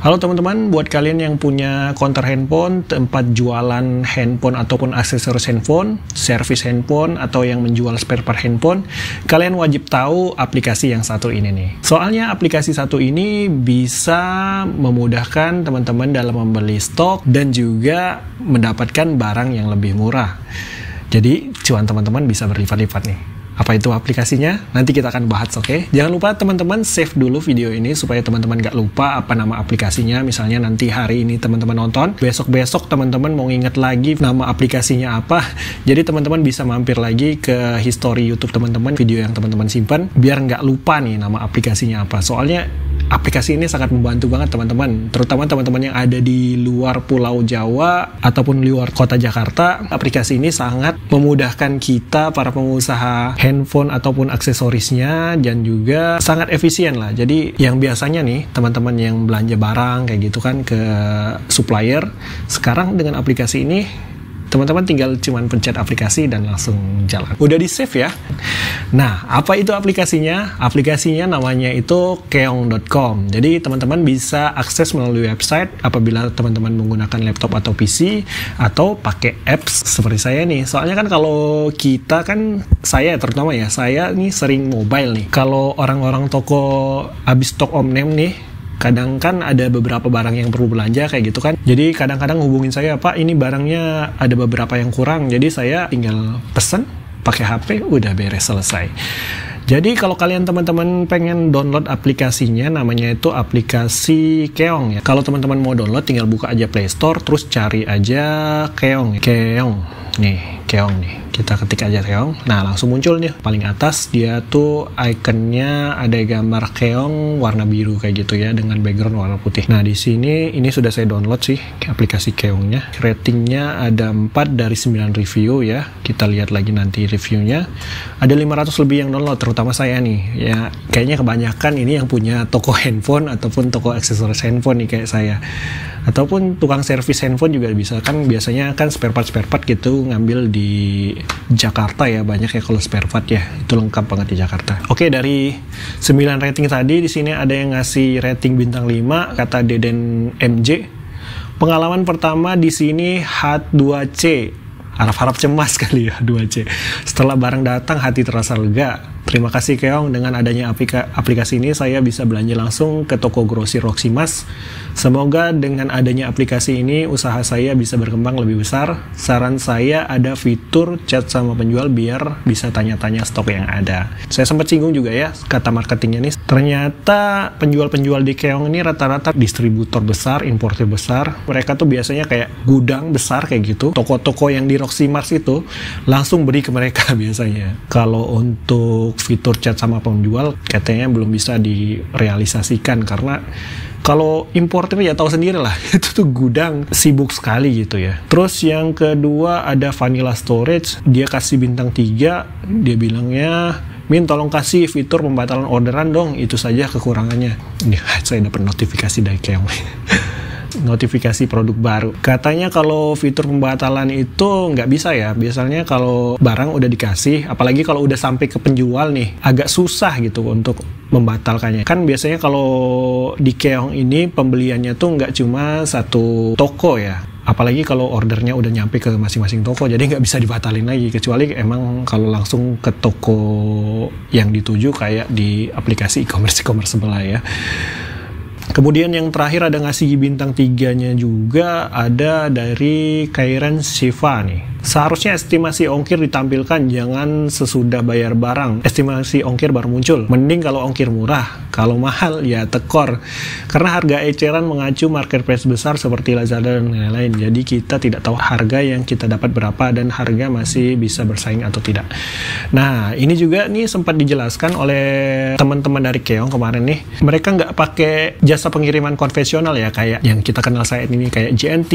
Halo teman-teman, buat kalian yang punya counter handphone, tempat jualan handphone ataupun aksesoris handphone, servis handphone, atau yang menjual spare part handphone, kalian wajib tahu aplikasi yang satu ini nih. Soalnya aplikasi satu ini bisa memudahkan teman-teman dalam membeli stok dan juga mendapatkan barang yang lebih murah. Jadi cuan teman-teman bisa berlipat-lipat nih. Apa itu aplikasinya? Nanti kita akan bahas, oke? Jangan lupa teman-teman save dulu video ini supaya teman-teman gak lupa apa nama aplikasinya. Misalnya nanti hari ini teman-teman nonton, besok-besok teman-teman mau ingat lagi nama aplikasinya apa. Jadi teman-teman bisa mampir lagi ke history YouTube teman-teman, video yang teman-teman simpan, biar gak lupa nih nama aplikasinya apa. Soalnya aplikasi ini sangat membantu banget teman-teman, terutama teman-teman yang ada di luar Pulau Jawa ataupun luar kota Jakarta. Aplikasi ini sangat memudahkan kita para pengusaha handphone ataupun aksesorisnya, dan juga sangat efisien lah. Jadi yang biasanya nih teman-teman yang belanja barang kayak gitu kan ke supplier, sekarang dengan aplikasi ini teman-teman tinggal cuman pencet aplikasi dan langsung jalan. Udah di save ya. Nah, apa itu aplikasinya? Aplikasinya namanya itu keong.com. Jadi teman-teman bisa akses melalui website apabila teman-teman menggunakan laptop atau PC atau pakai apps seperti saya nih. Soalnya kan kalau kita kan, saya terutama ya, saya nih sering mobile nih. Kalau orang-orang toko habis stok omnem nih, kadang kan ada beberapa barang yang perlu belanja kayak gitu kan. Jadi kadang-kadang hubungin saya, Pak ini barangnya ada beberapa yang kurang. Jadi saya tinggal pesen pakai HP, udah beres, selesai. Jadi kalau kalian teman-teman pengen download aplikasinya, namanya itu aplikasi Keong ya. Kalau teman-teman mau download tinggal buka aja Play Store, terus cari aja Keong. Keong nih, Keong nih. Kita ketik aja Keong. Nah, langsung muncul nih paling atas, dia tuh ikonnya ada gambar keong warna biru kayak gitu ya, dengan background warna putih. Nah, di sini ini sudah saya download sih aplikasi Keongnya. Ratingnya ada 4 dari 9 review ya. Kita lihat lagi nanti reviewnya. Ada 500 lebih yang download, terutama saya nih. Ya, kayaknya kebanyakan ini yang punya toko handphone ataupun toko aksesoris handphone nih kayak saya. Ataupun tukang servis handphone juga bisa kan, biasanya kan spare part gitu ngambil di Jakarta ya, banyak ya kalau spare part ya, itu lengkap banget di Jakarta. Oke, dari 9 rating tadi di sini ada yang ngasih rating bintang 5, kata Deden MJ. Pengalaman pertama di sini H2C. Harap-harap cemas kali ya 2C. Setelah barang datang hati terasa lega. Terima kasih Keong, dengan adanya aplikasi ini saya bisa belanja langsung ke toko grosir Roximas. Semoga dengan adanya aplikasi ini usaha saya bisa berkembang lebih besar. Saran saya ada fitur chat sama penjual biar bisa tanya-tanya stok yang ada. Saya sempat singgung juga ya kata marketingnya nih. Ternyata penjual-penjual di Keong ini rata-rata distributor besar, importer besar. Mereka tuh biasanya kayak gudang besar kayak gitu. Toko-toko yang di Roximas itu langsung beri ke mereka biasanya. Kalau untuk fitur chat sama penjual katanya belum bisa direalisasikan, karena kalau importer ya tahu sendiri lah, itu tuh gudang sibuk sekali gitu ya. Terus yang kedua ada Vanilla Storage, dia kasih bintang 3, dia bilangnya, Min tolong kasih fitur pembatalan orderan dong, itu saja kekurangannya. Ini saya dapat notifikasi dari Keong. Notifikasi produk baru. Katanya kalau fitur pembatalan itu nggak bisa ya. Biasanya kalau barang udah dikasih, apalagi kalau udah sampai ke penjual nih, agak susah gitu untuk membatalkannya. Kan biasanya kalau di Keong ini pembeliannya tuh nggak cuma satu toko ya. Apalagi kalau ordernya udah nyampe ke masing-masing toko, jadi nggak bisa dibatalin lagi. Kecuali emang kalau langsung ke toko yang dituju kayak di aplikasi e-commerce sebelah ya. Kemudian yang terakhir ada ngasih bintang 3-nya juga, ada dari Kairan Shiva nih. Seharusnya estimasi ongkir ditampilkan, jangan sesudah bayar barang. Estimasi ongkir baru muncul. Mending kalau ongkir murah, kalau mahal ya tekor. Karena harga eceran mengacu marketplace besar seperti Lazada dan lain-lain. Jadi kita tidak tahu harga yang kita dapat berapa dan harga masih bisa bersaing atau tidak. Nah, ini juga nih sempat dijelaskan oleh teman-teman dari Keong kemarin nih. Mereka nggak pakai jasa pengiriman konvensional ya, kayak yang kita kenal saat ini kayak JNT,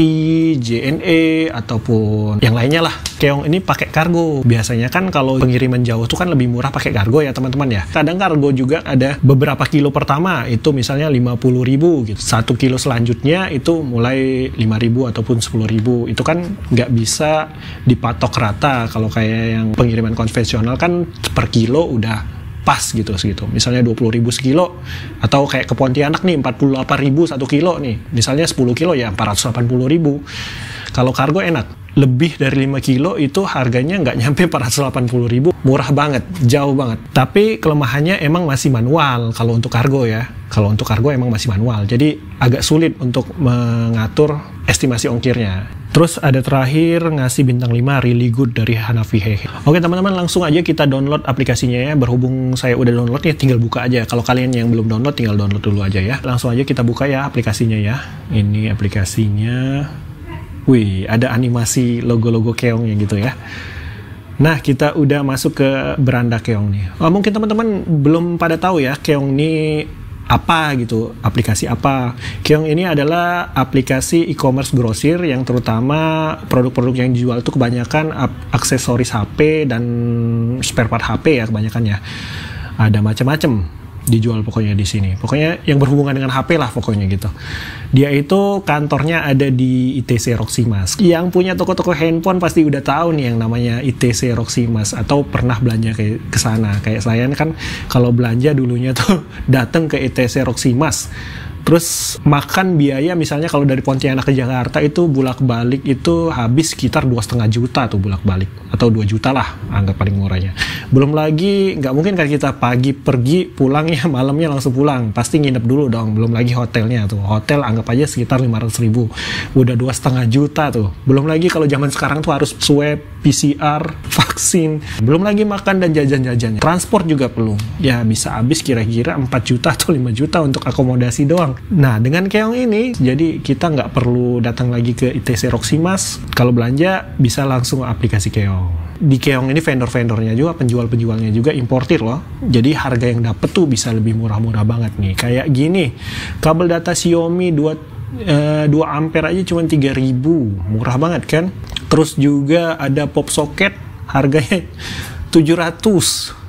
JNE, ataupun yang lainnya lah. Keong ini pakai kargo. Biasanya kan kalau pengiriman jauh tuh kan lebih murah pakai kargo ya teman-teman ya. Kadang kargo juga ada beberapa kilo pertama itu misalnya 50.000 gitu. 1 kilo selanjutnya itu mulai 5.000 ataupun 10.000. Itu kan nggak bisa dipatok rata. Kalau kayak yang pengiriman konvensional kan per kilo udah pas gitu segitu. Misalnya 20.000 sekilo, atau kayak ke Pontianak nih 48.000 1 kilo nih. Misalnya 10 kilo ya 480.000. Kalau kargo enak. Lebih dari 5 kilo itu harganya nggak nyampe 480.000, murah banget, jauh banget. Tapi kelemahannya emang masih manual kalau untuk kargo ya. Kalau untuk kargo emang masih manual, jadi agak sulit untuk mengatur estimasi ongkirnya. Terus ada terakhir ngasih bintang 5, really good dari Hanafi Hehe. Oke teman-teman, langsung aja kita download aplikasinya ya. Berhubung saya udah download ya, tinggal buka aja. Kalau kalian yang belum download, tinggal download dulu aja ya. Langsung aja kita buka ya aplikasinya ya. Ini aplikasinya. Wih, ada animasi logo-logo keongnya gitu ya. Nah, kita udah masuk ke beranda keong nih. Mungkin teman-teman belum pada tahu ya, keong ini apa gitu, aplikasi apa. Keong ini adalah aplikasi e-commerce grosir yang terutama produk-produk yang dijual itu kebanyakan aksesoris HP dan spare part HP ya kebanyakan ya. Ada macam-macam dijual pokoknya di sini. Pokoknya yang berhubungan dengan HP lah pokoknya gitu. Dia itu kantornya ada di ITC Roximas. Yang punya toko-toko handphone pasti udah tahu nih yang namanya ITC Roximas atau pernah belanja ke sana. Kayak saya kan kalau belanja dulunya tuh datang ke ITC Roximas. Terus makan biaya misalnya kalau dari Pontianak ke Jakarta itu bolak-balik itu habis sekitar 2,5 juta tuh bolak-balik, atau 2 juta lah anggap paling murahnya. Belum lagi nggak mungkin kan kita pagi pergi pulangnya malamnya langsung pulang, pasti nginep dulu dong. Belum lagi hotelnya tuh, hotel anggap aja sekitar 500.000, udah 2,5 juta tuh. Belum lagi kalau zaman sekarang tuh harus swab, PCR, vaksin, belum lagi makan dan jajan-jajannya. Transport juga perlu, ya bisa habis kira-kira 4 juta atau 5 juta untuk akomodasi doang. Nah, dengan keong ini, jadi kita nggak perlu datang lagi ke ITC Roximas. Kalau belanja, bisa langsung aplikasi keong. Di keong ini vendor-vendornya juga, penjual-penjualnya juga importir loh. Jadi harga yang dapet tuh bisa lebih murah-murah banget nih. Kayak gini, kabel data Xiaomi 2 ampere aja cuma 3.000. Murah banget kan? Terus juga ada pop socket, harganya 700.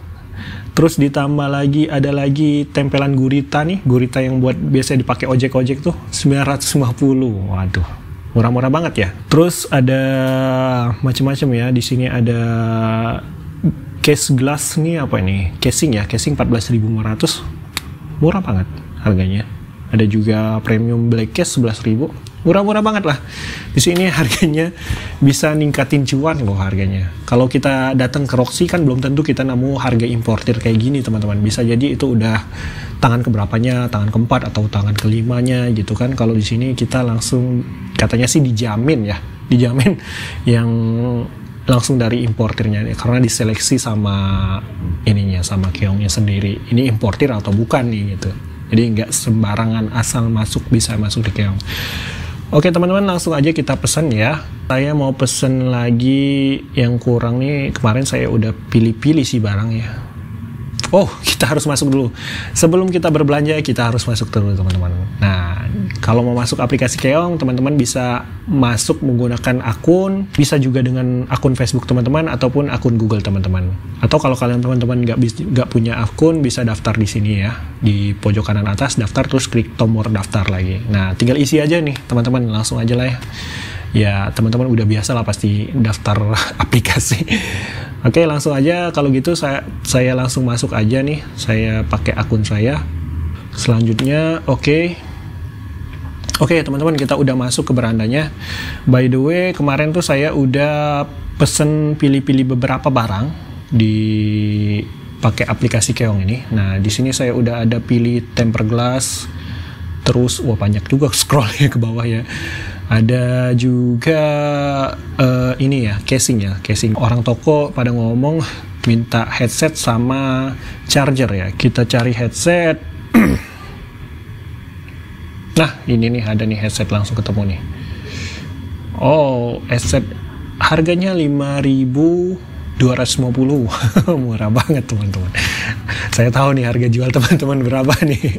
Terus ditambah lagi ada lagi tempelan gurita nih, gurita yang buat biasa dipakai ojek-ojek tuh 950. Waduh, murah-murah banget ya. Terus ada macam-macam ya. Di sini ada case glass nih, apa ini? Casing ya, casing 14.500. Murah banget harganya. Ada juga premium black case 11.000. Murah-murah banget lah. Di sini harganya bisa ningkatin cuan loh harganya. Kalau kita datang ke Roxy kan belum tentu kita nemu harga importir kayak gini teman-teman. Bisa jadi itu udah tangan keberapanya, tangan keempat atau tangan kelimanya gitu kan. Kalau di sini kita langsung katanya sih dijamin ya, dijamin yang langsung dari importirnya karena diseleksi sama ininya, sama keongnya sendiri. Ini importir atau bukan nih gitu. Jadi nggak sembarangan asal masuk bisa masuk di keong. Oke teman-teman, langsung aja kita pesen ya. Saya mau pesen lagi yang kurang nih. Kemarin saya udah pilih-pilih sih barangnya. Oh, kita harus masuk dulu. Sebelum kita berbelanja, kita harus masuk dulu teman-teman. Nah, kalau mau masuk aplikasi keong, teman-teman bisa masuk menggunakan akun. Bisa juga dengan akun Facebook teman-teman ataupun akun Google teman-teman. Atau kalau kalian teman-teman nggak punya akun, bisa daftar di sini ya. Di pojok kanan atas, daftar, terus klik tombol daftar lagi. Nah, tinggal isi aja nih teman-teman, langsung aja lah ya. Ya, teman-teman udah biasa lah pasti daftar aplikasi. Oke, langsung aja kalau gitu saya langsung masuk aja nih. Saya pakai akun saya. Selanjutnya, oke, teman-teman, kita udah masuk ke berandanya. By the way, kemarin tuh saya udah pesen pilih-pilih beberapa barang di pakai aplikasi keong ini. Nah, di sini saya udah ada pilih tempered glass. Terus, wah banyak juga scrollnya ke bawah ya. Ada juga ini ya, casing. Orang toko pada ngomong minta headset sama charger ya. Kita cari headset. Nah, ini nih ada nih headset, langsung ketemu nih. Oh, headset harganya 5.250. Murah banget teman-teman. Saya tahu nih harga jual teman-teman berapa nih.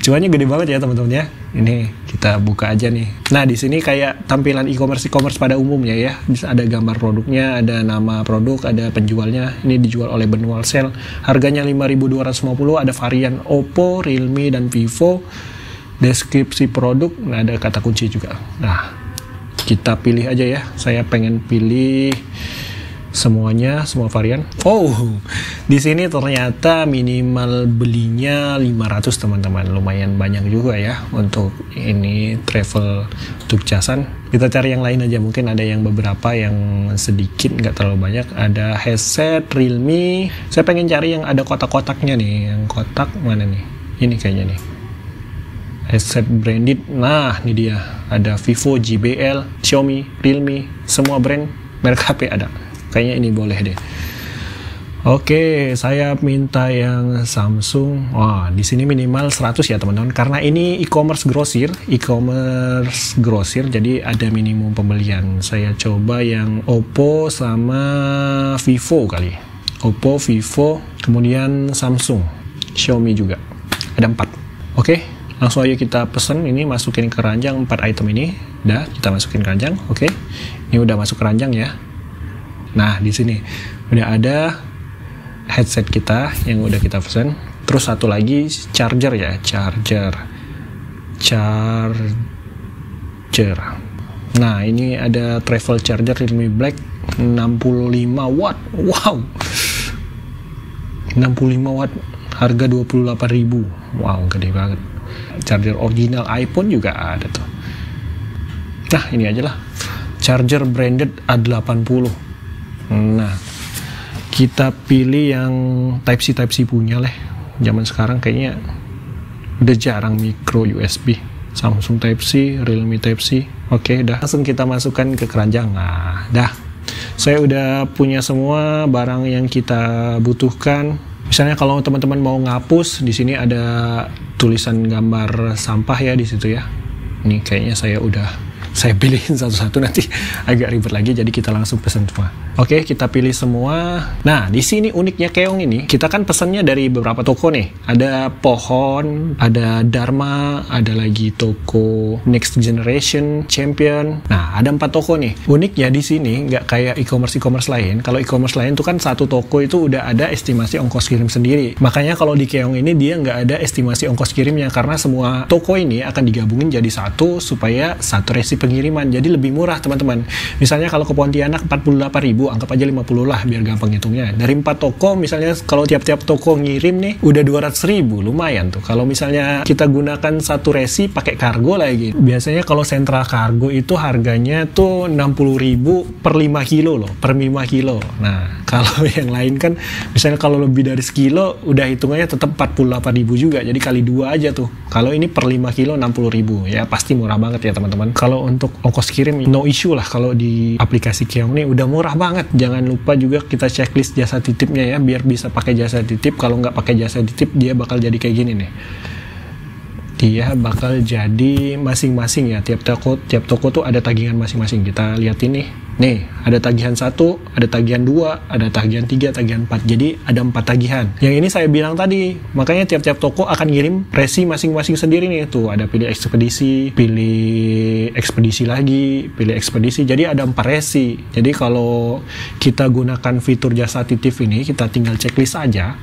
Cuannya gede banget ya teman-teman ya. Ini kita buka aja nih. Nah, di sini kayak tampilan e-commerce pada umumnya ya. Bisa ada gambar produknya, ada nama produk, ada penjualnya. Ini dijual oleh Benwal Sale. Harganya 5.250, ada varian Oppo, Realme dan Vivo. Deskripsi produk, nah ada kata kunci juga. Nah, kita pilih aja ya. Saya pengen pilih Semuanya, semua varian. Oh, di sini ternyata minimal belinya 500 teman-teman. Lumayan banyak juga ya untuk ini travel untuk casan. Kita cari yang lain aja, mungkin ada yang beberapa yang sedikit, nggak terlalu banyak. Ada headset Realme. Saya pengen cari yang ada kotak-kotaknya nih. Yang kotak mana nih? Ini kayaknya nih. Headset branded. Nah, ini dia. Ada Vivo, JBL, Xiaomi, Realme, semua brand merek HP ada. Kayaknya ini boleh deh. Oke, saya minta yang Samsung. Wah, di sini minimal 100 ya teman-teman. Karena ini e-commerce grosir, jadi ada minimum pembelian. Saya coba yang Oppo sama Vivo kali. Oppo, Vivo, kemudian Samsung, Xiaomi juga. Ada 4. Oke, langsung aja kita pesen. Ini masukin ke keranjang 4 item ini. Udah, kita masukin ke keranjang. Oke, ini udah masuk ke keranjang ya. Nah, di sini udah ada headset kita yang udah kita pesan. Terus satu lagi charger ya, charger. Nah, ini ada travel charger Realme Black 65 watt. Wow. 65 watt, harga 28.000. Wow, gede banget. Charger original iPhone juga ada tuh. Nah, ini aja lah. Charger branded A80. Nah, kita pilih yang Type-C punya lah. Zaman sekarang kayaknya udah jarang micro USB. Samsung Type-C, Realme Type-C. Oke, dah. Langsung kita masukkan ke keranjang. Nah, dah. Saya udah punya semua barang yang kita butuhkan. Misalnya kalau teman-teman mau ngapus, di sini ada tulisan gambar sampah ya di situ ya. Ini kayaknya saya pilihin satu-satu, nanti agak ribet lagi, jadi kita langsung pesan semua. Oke, kita pilih semua. Nah, di sini uniknya keong ini, kita kan pesannya dari beberapa toko nih. Ada Pohon, ada Dharma, ada lagi toko Next Generation, Champion. Nah, ada 4 toko nih. Uniknya di sini nggak kayak e-commerce lain. Kalau e-commerce lain tuh kan satu toko itu udah ada estimasi ongkos kirim sendiri. Makanya kalau di keong ini dia nggak ada estimasi ongkos kirimnya, karena semua toko ini akan digabungin jadi satu supaya satu resi pengiriman, jadi lebih murah teman-teman. Misalnya kalau ke Pontianak 48.000, anggap aja 50 lah biar gampang hitungnya. Dari 4 toko, misalnya kalau tiap-tiap toko ngirim nih udah 200.000, lumayan tuh. Kalau misalnya kita gunakan satu resi pakai kargo lagi, biasanya kalau sentral kargo itu harganya tuh 60.000 per 5 kilo loh, per 5 kilo. Nah, kalau yang lain kan misalnya kalau lebih dari sekilo udah hitungannya tetap 48.000 juga, jadi kali 2 aja tuh. Kalau ini per 5 kilo 60.000, ya pasti murah banget ya teman-teman. Kalau untuk ongkos kirim no issue lah, kalau di aplikasi Keong nih udah murah banget. Jangan lupa juga kita checklist jasa titipnya ya, biar bisa pakai jasa titip. Kalau nggak pakai jasa titip dia bakal jadi kayak gini nih. Dia bakal jadi masing-masing ya, tiap toko tuh ada tagihan masing-masing. Kita lihat ini nih, ada tagihan 1, ada tagihan 2, ada tagihan 3, tagihan 4. Jadi ada 4 tagihan. Yang ini saya bilang tadi, makanya tiap-tiap toko akan ngirim resi masing-masing sendiri nih. Tuh ada pilih ekspedisi lagi, pilih ekspedisi. Jadi ada 4 resi. Jadi kalau kita gunakan fitur jasa titip ini, kita tinggal checklist aja,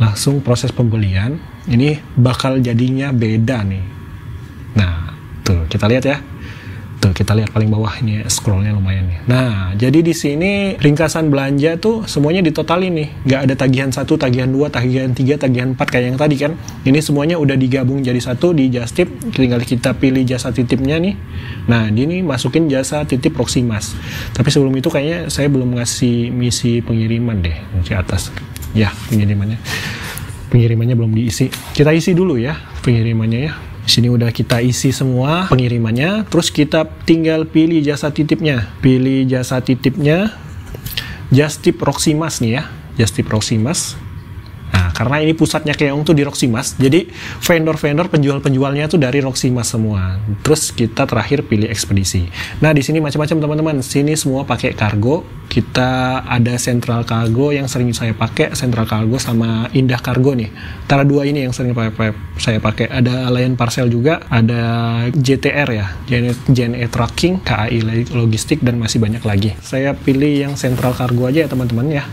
langsung proses pembelian. Ini bakal jadinya beda nih. Nah, tuh kita lihat ya. Tuh kita lihat paling bawah ini, scrollnya lumayan nih. Nah, jadi di sini ringkasan belanja tuh semuanya ditotalin nih. Nggak ada tagihan 1, tagihan 2, tagihan 3, tagihan 4 kayak yang tadi kan. Ini semuanya udah digabung jadi satu di Just Tip. Tinggal kita pilih jasa titipnya nih. Nah, ini masukin jasa titip Proximas. Tapi sebelum itu kayaknya saya belum ngasih misi pengiriman deh di atas. Ya, pengirimannya belum diisi. Kita isi dulu ya pengirimannya ya. Di sini udah kita isi semua pengirimannya, terus kita tinggal pilih jasa titipnya. Pilih jasa titipnya Just Tip Proximas nih ya, Just Tip Proximas. Nah, karena ini pusatnya Keong tuh di Proximas, jadi vendor-vendor penjual-penjualnya tuh dari Proximas semua. Terus kita terakhir pilih ekspedisi. Nah, di sini macam-macam teman-teman. Sini semua pakai kargo. Kita ada Central Cargo yang sering saya pakai, Central Cargo sama Indah Cargo nih. Antara dua ini yang sering saya pakai. Ada Alliance Parcel juga, ada JTR ya, JNE Tracking, KAI Logistik, dan masih banyak lagi. Saya pilih yang Central Cargo aja ya teman-teman ya.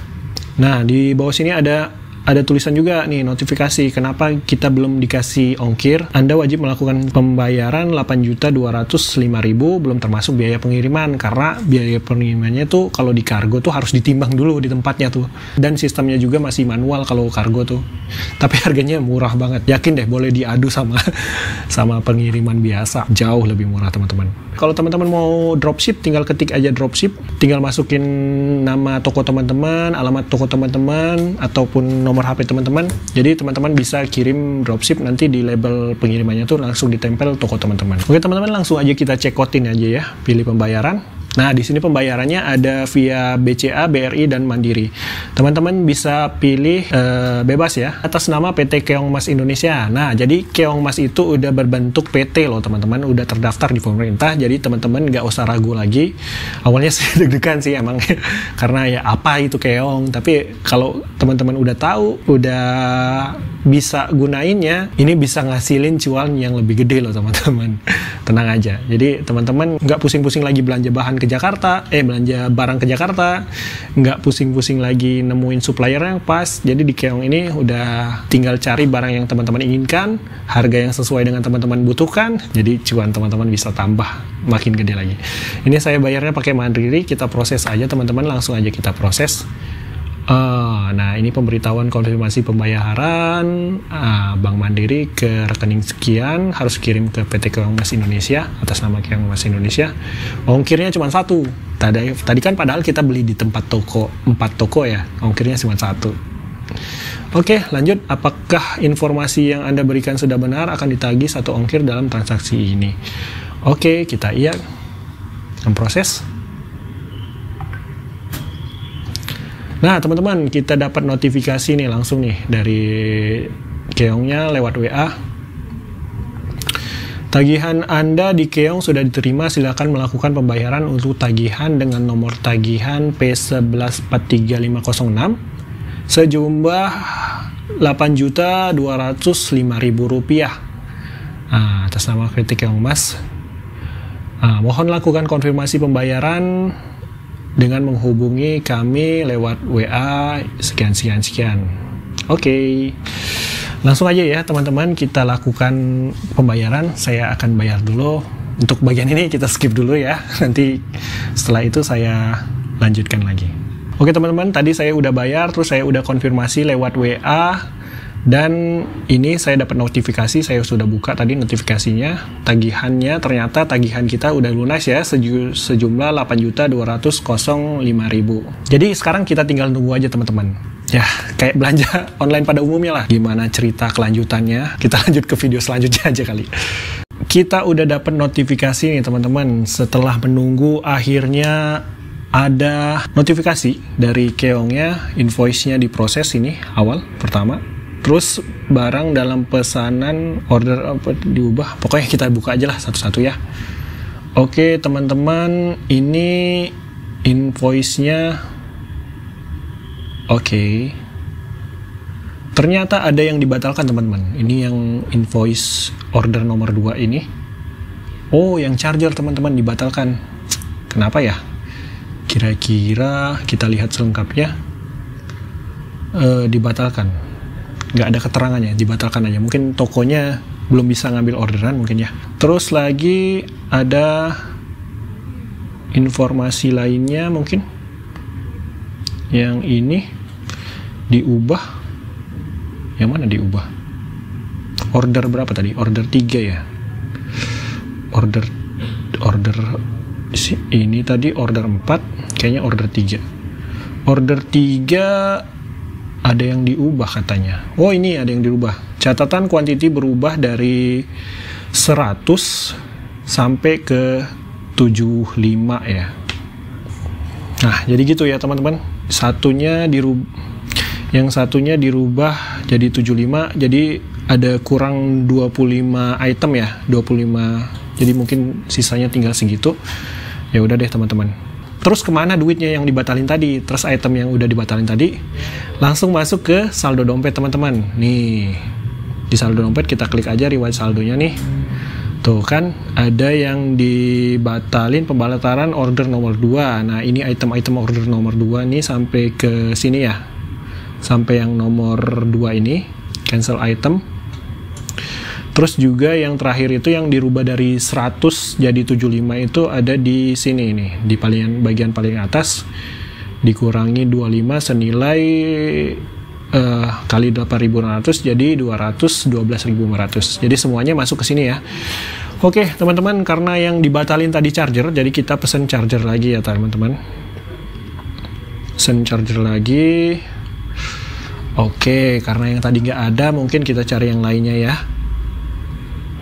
Nah, di bawah sini ada ada tulisan juga nih notifikasi kenapa kita belum dikasih ongkir. Anda wajib melakukan pembayaran 8.205.000 belum termasuk biaya pengiriman, karena biaya pengirimannya tuh kalau di kargo tuh harus ditimbang dulu di tempatnya tuh, dan sistemnya juga masih manual kalau kargo tuh. Tapi harganya murah banget, yakin deh, boleh diadu sama pengiriman biasa, jauh lebih murah teman-teman. Kalau teman-teman mau dropship, tinggal ketik aja dropship, tinggal masukin nama toko teman-teman, alamat toko teman-teman, ataupun nomor HP teman-teman. Jadi teman-teman bisa kirim dropship, nanti di label pengirimannya tuh langsung ditempel toko teman-teman. Oke teman-teman, langsung aja kita checkout-in aja ya, pilih pembayaran. Nah, di sini pembayarannya ada via BCA, BRI, dan Mandiri. Teman-teman bisa pilih bebas ya, atas nama PT Keong Mas Indonesia. Nah, jadi Keong Mas itu udah berbentuk PT loh teman-teman, udah terdaftar di pemerintah, jadi teman-teman nggak usah ragu lagi. Awalnya saya deg-degan sih emang, karena ya apa itu Keong, tapi kalau teman-teman udah tahu, udah bisa gunainnya, ini bisa ngasilin cuan yang lebih gede loh teman-teman. Tenang aja, jadi teman-teman nggak pusing-pusing lagi belanja bahan ke Jakarta, belanja barang ke Jakarta, nggak pusing-pusing lagi nemuin supplier yang pas. Jadi di Keong ini udah tinggal cari barang yang teman-teman inginkan, harga yang sesuai dengan teman-teman butuhkan, jadi cuan teman-teman bisa tambah makin gede lagi. Ini saya bayarnya pakai Mandiri, kita proses aja teman-teman, langsung aja kita proses. Nah ini pemberitahuan konfirmasi pembayaran Bank Mandiri ke rekening sekian, harus kirim ke PT Keong Mas Indonesia atas nama Keong Mas Indonesia. Ongkirnya cuma 1. Tadi kan padahal kita beli di tempat toko 4 toko ya, ongkirnya cuma 1. Oke, lanjut. Apakah informasi yang Anda berikan sudah benar? Akan ditagih 1 ongkir dalam transaksi ini. Oke, kita iya. Memproses. Nah teman-teman, kita dapat notifikasi nih langsung nih dari Keongnya lewat WA. Tagihan Anda di Keong sudah diterima, silakan melakukan pembayaran untuk tagihan dengan nomor tagihan P1143506 sejumlah Rp8.205.000 atas nama PT Keong Mas. Mohon lakukan konfirmasi pembayaran dengan menghubungi kami lewat WA sekian. Oke. Langsung aja ya teman-teman, kita lakukan pembayaran. Saya akan bayar dulu. Untuk bagian ini kita skip dulu ya. Nanti setelah itu saya lanjutkan lagi. Oke teman-teman, tadi saya udah bayar, terus saya udah konfirmasi lewat WA. Dan ini saya dapat notifikasi, saya sudah buka tadi notifikasinya, tagihannya ternyata tagihan kita udah lunas ya, sejumlah 8.205.000. Jadi sekarang kita tinggal tunggu aja teman-teman. Ya, kayak belanja online pada umumnya lah. Gimana cerita kelanjutannya? Kita lanjut ke video selanjutnya aja kali. Kita udah dapat notifikasi nih teman-teman, setelah menunggu akhirnya ada notifikasi dari Keongnya, invoice-nya diproses ini awal pertama. Terus barang dalam pesanan order diubah, pokoknya kita buka aja lah satu-satu ya. Oke teman-teman, ini invoice-nya. Oke. Ternyata ada yang dibatalkan teman-teman. Ini yang invoice order nomor 2 ini. Oh, yang charger teman-teman dibatalkan. Kenapa ya? Kira-kira kita lihat selengkapnya. Dibatalkan. Nggak ada keterangannya, dibatalkan aja. Mungkin tokonya belum bisa ngambil orderan mungkin ya. Terus lagi ada informasi lainnya mungkin. Yang ini diubah. Yang mana diubah? Order berapa tadi? Order 3 ya. Order ini tadi order 4, kayaknya order 3. Order 3 ada yang diubah katanya. Oh ini ada yang dirubah. Catatan kuantiti berubah dari 100 sampai ke 75 ya. Nah jadi gitu ya teman-teman. Yang satunya dirubah jadi 75. Jadi ada kurang 25 item ya. 25. Jadi mungkin sisanya tinggal segitu. Ya udah deh teman-teman. Terus kemana duitnya yang dibatalin tadi? Terus item yang udah dibatalin tadi langsung masuk ke saldo dompet teman-teman. Nih, di saldo dompet kita klik aja riwayat saldonya nih. Tuh kan ada yang dibatalin pembatalan order nomor 2. Nah ini item-item order nomor 2 nih sampai ke sini ya. sampai yang nomor 2 ini, cancel item. Terus juga yang terakhir itu yang dirubah dari 100 jadi 75 itu ada di sini nih, di bagian paling atas, dikurangi 25 senilai kali 8.600 jadi 212.500. Jadi semuanya masuk ke sini ya. Oke teman-teman, karena yang dibatalin tadi charger, jadi kita pesen charger lagi ya teman-teman. Pesen charger lagi. Oke, karena yang tadi nggak ada, mungkin kita cari yang lainnya ya.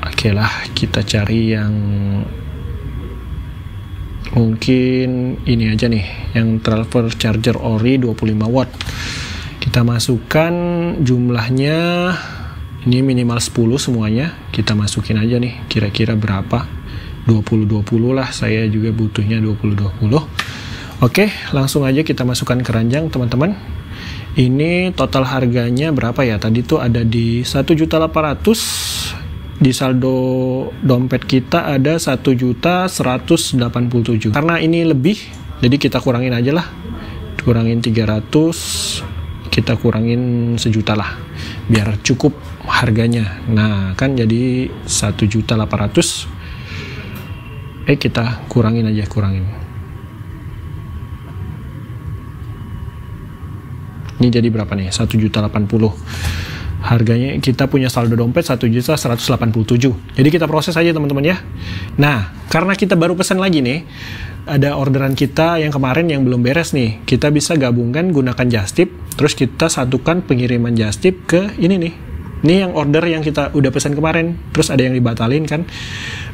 Oke lah, kita cari yang mungkin ini aja nih, yang transfer charger ori 25 watt. Kita masukkan jumlahnya, ini minimal 10 semuanya. Kita masukin aja nih, kira-kira berapa? 20-20 lah, saya juga butuhnya 20-20. Oke, langsung aja kita masukkan keranjang teman-teman. Ini total harganya berapa ya? Tadi tuh ada di 1.800.000. Di saldo dompet kita ada 1.187.000. Karena ini lebih, jadi kita kurangin aja lah. Kurangin 300, kita kurangin 1 juta lah, biar cukup harganya. Nah, kan jadi 1.800.000. Kita kurangin aja, kurangin. Ini jadi berapa nih? 1.080.000. Harganya kita punya saldo dompet 1.187.000. Jadi kita proses aja teman-teman ya. Nah, karena kita baru pesan lagi nih, ada orderan kita yang kemarin yang belum beres nih. Kita bisa gabungkan gunakan just tip, terus kita satukan pengiriman just tip ke ini nih. Ini yang order yang kita udah pesan kemarin, terus ada yang dibatalin kan.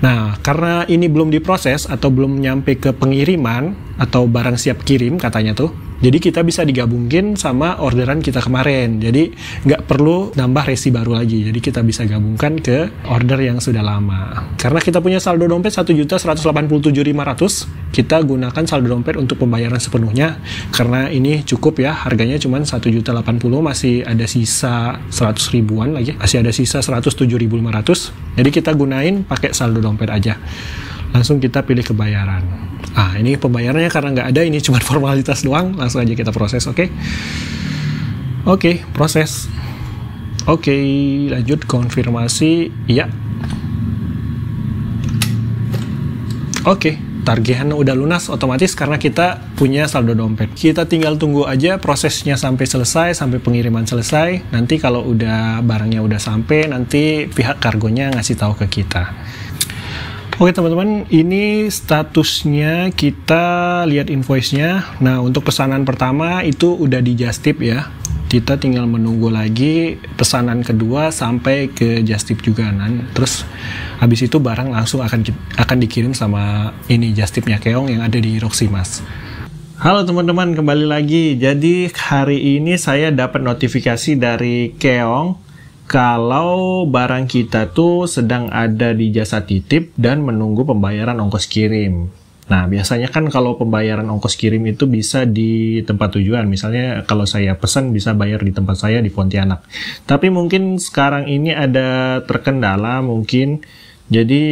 Nah, karena ini belum diproses atau belum nyampe ke pengiriman atau barang siap kirim katanya tuh, jadi kita bisa digabungin sama orderan kita kemarin. Jadi nggak perlu nambah resi baru lagi. Jadi kita bisa gabungkan ke order yang sudah lama. Karena kita punya saldo dompet 1.187.500, kita gunakan saldo dompet untuk pembayaran sepenuhnya. Karena ini cukup ya, harganya cuma 1.080.000, masih ada sisa 100 ribuan lagi. Masih ada sisa 107.500. Jadi kita gunain pakai saldo dompet aja. Langsung kita pilih kebayaran. Ini pembayarannya karena nggak ada, ini cuma formalitas doang. Langsung aja kita proses, oke? Oke, proses. Oke, lanjut konfirmasi. Iya. Oke, tagihan udah lunas otomatis karena kita punya saldo dompet. Kita tinggal tunggu aja prosesnya sampai selesai, sampai pengiriman selesai. Nanti kalau udah barangnya udah sampai, nanti pihak kargonya ngasih tahu ke kita. Oke teman-teman, ini statusnya, kita lihat invoice-nya. Nah, untuk pesanan pertama itu udah di just tip ya. Kita tinggal menunggu lagi pesanan kedua sampai ke just tip juga. Terus habis itu barang langsung akan dikirim sama ini just tipnya Keong yang ada di Roximas. Halo teman-teman, kembali lagi. Jadi hari ini saya dapat notifikasi dari Keong kalau barang kita tuh sedang ada di jasa titip dan menunggu pembayaran ongkos kirim. Nah, biasanya kan kalau pembayaran ongkos kirim itu bisa di tempat tujuan. Misalnya kalau saya pesan bisa bayar di tempat saya di Pontianak. Tapi mungkin sekarang ini ada terkendala mungkin. Jadi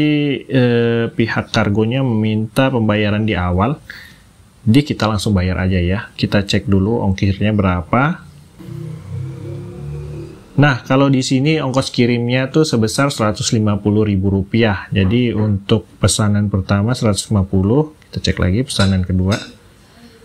pihak kargonya meminta pembayaran di awal. Jadi kita langsung bayar aja ya. Kita cek dulu ongkirnya berapa. Nah, kalau di sini ongkos kirimnya tuh sebesar Rp150.000. Jadi untuk pesanan pertama 150, kita cek lagi pesanan kedua.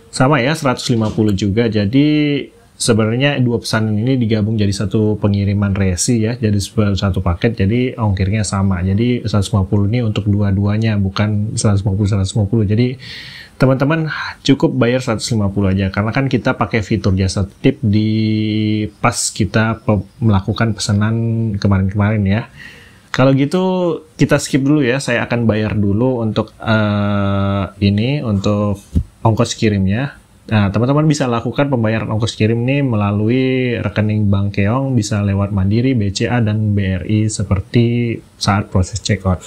Sama ya, 150 juga. Jadi sebenarnya dua pesanan ini digabung jadi satu pengiriman resi ya, jadi satu paket, jadi ongkirnya sama. Jadi 150 ini untuk dua-duanya, bukan 150. Jadi teman-teman cukup bayar 150 aja, karena kan kita pakai fitur jasa tip di pas kita melakukan pesanan kemarin-kemarin ya. Kalau gitu kita skip dulu ya, saya akan bayar dulu untuk ini, untuk ongkos kirimnya. Nah, teman-teman bisa lakukan pembayaran ongkos kirim nih melalui rekening Bank Keong, bisa lewat Mandiri, BCA, dan BRI seperti saat proses checkout.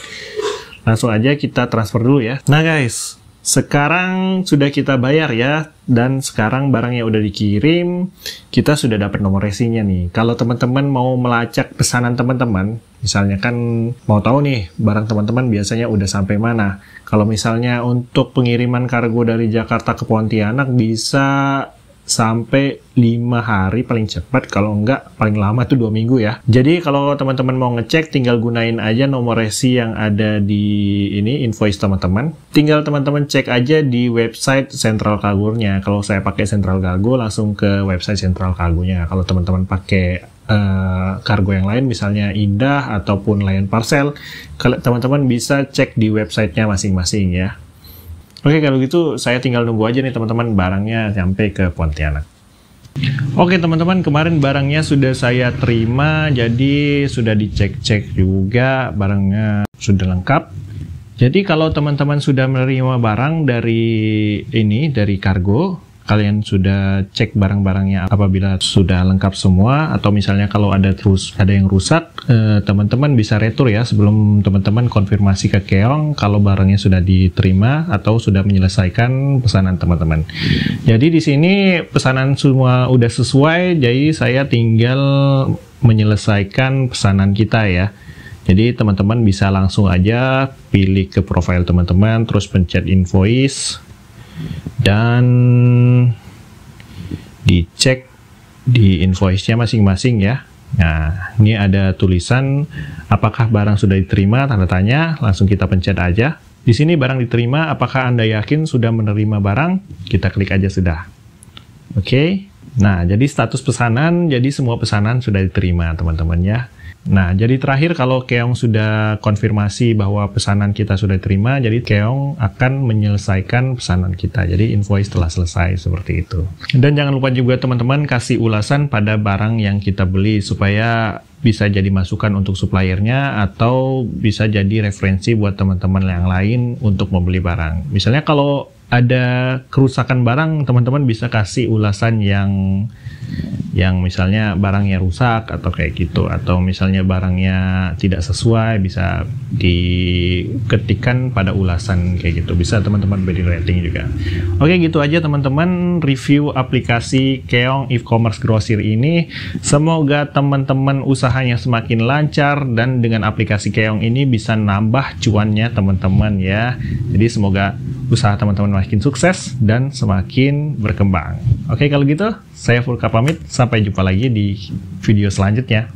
Langsung aja kita transfer dulu ya. Nah guys, sekarang sudah kita bayar ya, dan sekarang barangnya udah dikirim, kita sudah dapat nomor resinya nih. Kalau teman-teman mau melacak pesanan teman-teman, misalnya kan mau tahu nih barang teman-teman biasanya udah sampai mana. Kalau misalnya untuk pengiriman kargo dari Jakarta ke Pontianak bisa sampai 5 hari paling cepat, kalau enggak paling lama tuh 2 minggu ya. Jadi kalau teman-teman mau ngecek, tinggal gunain aja nomor resi yang ada di ini invoice teman-teman. Tinggal teman-teman cek aja di website Sentral Cargo-nya. Kalau saya pakai Sentral Cargo, langsung ke website Sentral Cargo-nya. Kalau teman-teman pakai kargo yang lain, misalnya Indah ataupun Lion Parcel, teman-teman bisa cek di websitenya masing-masing ya. Oke, kalau gitu saya tinggal nunggu aja nih teman-teman barangnya sampai ke Pontianak. Oke teman-teman, kemarin barangnya sudah saya terima, jadi sudah dicek-cek juga, barangnya sudah lengkap. Jadi kalau teman-teman sudah menerima barang dari kargo, kalian sudah cek barang-barangnya apabila sudah lengkap semua, atau misalnya kalau ada yang rusak, teman-teman bisa retur ya sebelum teman-teman konfirmasi ke Keong kalau barangnya sudah diterima atau sudah menyelesaikan pesanan teman-teman. Jadi di sini pesanan semua udah sesuai, jadi saya tinggal menyelesaikan pesanan kita ya. Jadi teman-teman bisa langsung aja pilih ke profile teman-teman, terus pencet invoice, dan dicek di invoice-nya masing-masing ya. Nah, ini ada tulisan apakah barang sudah diterima, tanda tanya, langsung kita pencet aja. Di sini barang diterima, apakah Anda yakin sudah menerima barang? Kita klik aja sudah. Oke. Nah, jadi status pesanan, jadi semua pesanan sudah diterima teman-teman ya. Nah, jadi terakhir kalau Keong sudah konfirmasi bahwa pesanan kita sudah diterima, jadi Keong akan menyelesaikan pesanan kita. Jadi invoice telah selesai seperti itu. Dan jangan lupa juga teman-teman kasih ulasan pada barang yang kita beli supaya bisa jadi masukan untuk suppliernya atau bisa jadi referensi buat teman-teman yang lain untuk membeli barang. Misalnya kalau ada kerusakan barang, teman-teman bisa kasih ulasan yang misalnya barangnya rusak atau kayak gitu, atau misalnya barangnya tidak sesuai, bisa diketikkan pada ulasan kayak gitu. Bisa teman-teman beri rating juga. Oke, gitu aja teman-teman review aplikasi Keong e-commerce grosir ini. Semoga teman-teman usahanya semakin lancar dan dengan aplikasi Keong ini bisa nambah cuannya teman-teman ya. Jadi semoga usaha teman-teman makin sukses dan semakin berkembang. Oke, kalau gitu saya Fulka pamit, sampai jumpa lagi di video selanjutnya.